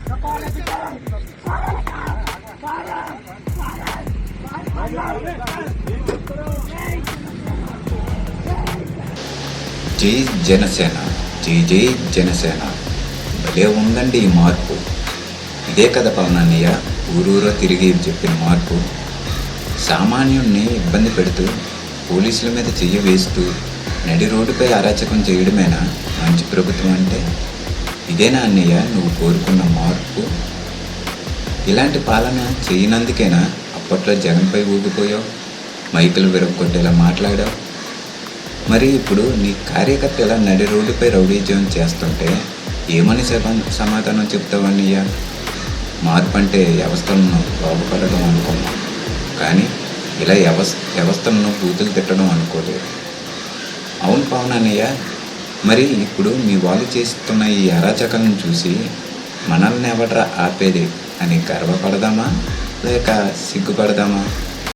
జై జనసేన, జై జై జనసేన. భలే ఉందండి ఈ మార్పు. ఇదే కదా పవన్ అన్నయ్య ఊరూరో తిరిగి చెప్పిన మార్పు. సామాన్యుణ్ణి ఇబ్బంది పెడుతూ పోలీసుల మీద చెయ్యి వేస్తూ నడి రోడ్డుపై అరాచకం చేయడమేనా మంచి ప్రభుత్వం అంటే? ఇదేనా అన్నయ్య నువ్వు కోరుకున్న మార్పు? ఇలాంటి పాలన చేయనందుకేనా అప్పట్లో జగన్పై ఊగిపోయావు, మైకులు విరగొట్టేలా మాట్లాడావు? మరి ఇప్పుడు నీ కార్యకర్త ఇలా నడి రోడ్డుపై రౌడీజం చేస్తుంటే ఏమని సమాధానం చెప్తావు అన్నయ్య? మార్పు అంటే వ్యవస్థలను బాగుపడడం అనుకున్నాం, కానీ ఇలా వ్యవస్థలను బూతులు తిట్టడం అనుకోలేదు. అవును పవన్ అన్నయ్య, మరి ఇప్పుడు మీ వాళ్ళు చేస్తున్న ఈ అరాచకాలను చూసి మనల్ని ఎవడ్రా ఆపేది అని గర్వపడదామా లేక సిగ్గుపడదామా?